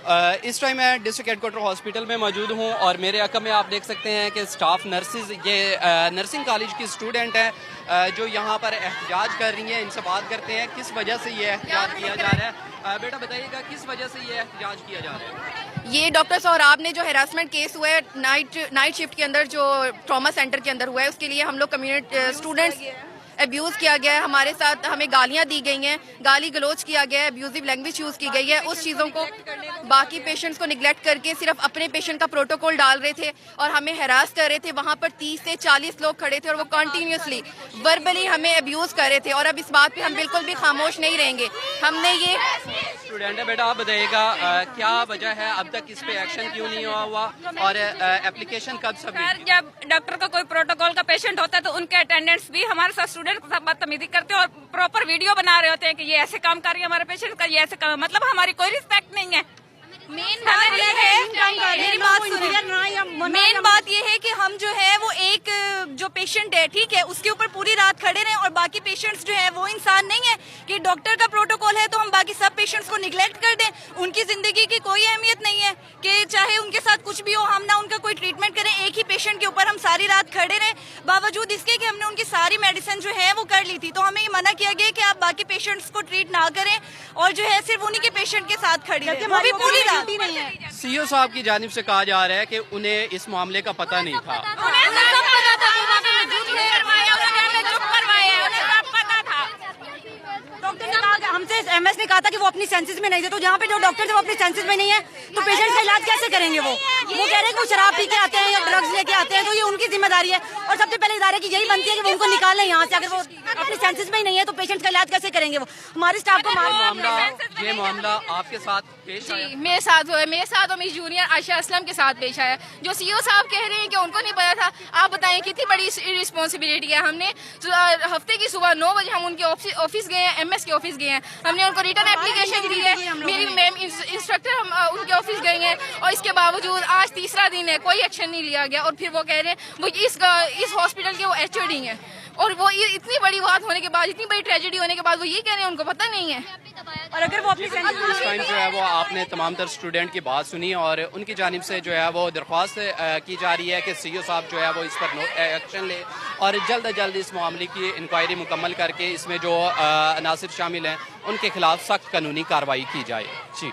इस टाइम मैं district headquarter hospital में मौजूद हूँ और मेरे अकब में आप देख सकते हैं कि स्टाफ नर्सेज ये नर्सिंग कॉलेज की स्टूडेंट हैं जो यहाँ पर एहतजाज कर रही हैं। इनसे बात करते हैं किस वजह से ये एहतजाज किया जा रहा है। बेटा बताइएगा किस वजह से ये एहतजाज किया जा रहा है। ये डॉक्टर सौराब ने जो हैरासमेंट केस हुआ है नाइट शिफ्ट के अंदर जो ट्रॉमा सेंटर के अंदर हुआ है, उसके लिए हम लोग कम्युनिटी स्टूडेंट्स अब्यूज़ किया गया है, हमारे साथ हमें गालियां दी गई हैं, गाली गलोच किया गया है, अब्यूजिव लैंग्वेज यूज़ की गई है। उस चीज़ों को बाकी पेशेंट्स को निगलेक्ट करके सिर्फ अपने पेशेंट का प्रोटोकॉल डाल रहे थे और हमें हरास कर रहे थे। वहाँ पर 30 से 40 लोग खड़े थे और वो कंटिन्यूसली वर्बली हमें अब्यूज़ कर रहे थे और अब इस बात पे हम बिल्कुल भी खामोश नहीं रहेंगे। हमने ये स्टूडेंट है, बेटा आप बताइएगा क्या वजह है अब तक इस पे एक्शन क्यों नहीं हुआ और एप्लीकेशन कब सबमिट? जब डॉक्टर का कोई प्रोटोकॉल का पेशेंट होता है तो उनके अटेंडेंट्स भी हमारे साथ स्टूडेंट के साथ बदतमीजी करते हैं और प्रॉपर वीडियो बना रहे होते हैं कि ये ऐसे काम कर रही है हमारे पेशेंट का, ये ऐसे काम, मतलब हमारी कोई रिस्पेक्ट नहीं है। मेन बात ये है, मेरी बात सुनिए, मेन बात ये है कि हम जो है वो एक जो पेशेंट है, ठीक है, उसके ऊपर पूरी रात खड़े रहे और बाकी पेशेंट्स जो है वो इंसान नहीं है कि डॉक्टर का प्रोटोकॉल है तो हम बाकी सब पेशेंट्स को निगलेक्ट कर दें। उनकी जिंदगी की कोई अहमियत नहीं है कि चाहे उनके साथ कुछ भी हो, हम ना उनका कोई ट्रीटमेंट करें। एक ही पेशेंट के ऊपर हम सारी रात खड़े रहे बावजूद इसके कि हमने उनकी सारी मेडिसिन जो है वो कर ली थी। तो हमें ये मना किया गया कि आप बाकी पेशेंट्स को ट्रीट ना करें और जो है सिर्फ उन्हीं के पेशेंट के साथ खड़ी रहे, वो भी पूरी रात। सीईओ साहब की जानिब से कहा जा रहा है कि उन्हें इस मामले का पता नहीं था। डॉक्टर ने कहा, हमसे एमएस ने कहा था कि वो अपनी सेंसेस में नहीं थे, तो जहाँ पे जो डॉक्टर थे वो अपनी सेंसेस में नहीं है तो पेशेंट का इलाज कैसे करेंगे? वो कह रहे हैं कि वो शराब पी के आते हैं या ड्रग्स लेके आते हैं, तो ये उनकी जिम्मेदारी है और सबसे पहले इदारे की यही बनती है कि वो उनको निकालें यहाँ से। अगर वो अपनी सेंसेस में ही नहीं है तो पेशेंट का इलाज कैसे करेंगे? वो हमारे स्टाफ को ये मामला आपके साथ पेश आया? मेरे साथ हुआ है, मेरे साथ और मेरी जूनियर आयशा असलम के साथ पेश आया। जो सीईओ साहब कह रहे हैं कि उनको नहीं पता था, आप बताएं कितनी बड़ी रिस्पॉन्सिबिलिटी है। हमने हफ्ते की सुबह 9 बजे हम उनके ऑफिस गए हैं, एमएस के ऑफिस गए हैं, हमने उनको रिटर्न एप्लीकेशन दी है। मेरी मैम इंस्ट्रक्टर हम उनके ऑफिस गए हैं और इसके बावजूद आज तीसरा दिन है, कोई एक्शन नहीं लिया गया। और फिर वो कह रहे हैं वो इस हॉस्पिटल के वो एचओडी हैं और वो ये इतनी बड़ी बात होने के बाद, इतनी बड़ी ट्रेजेडी होने के बाद वो ये कह रहे हैं उनको पता नहीं है। और अगर वो अपनी इस टाइम जो है वो आपने तमाम तर स्टूडेंट की बात सुनी और उनकी जानिब से जो है वो दरख्वास्त की जा रही है कि सीईओ साहब जो है वो इस पर एक्शन ले और जल्द अज जल्द इस मामले की इंक्वायरी मुकम्मल करके इसमें जो अनासिर शामिल हैं उनके खिलाफ सख्त कानूनी कार्रवाई की जाए। जी।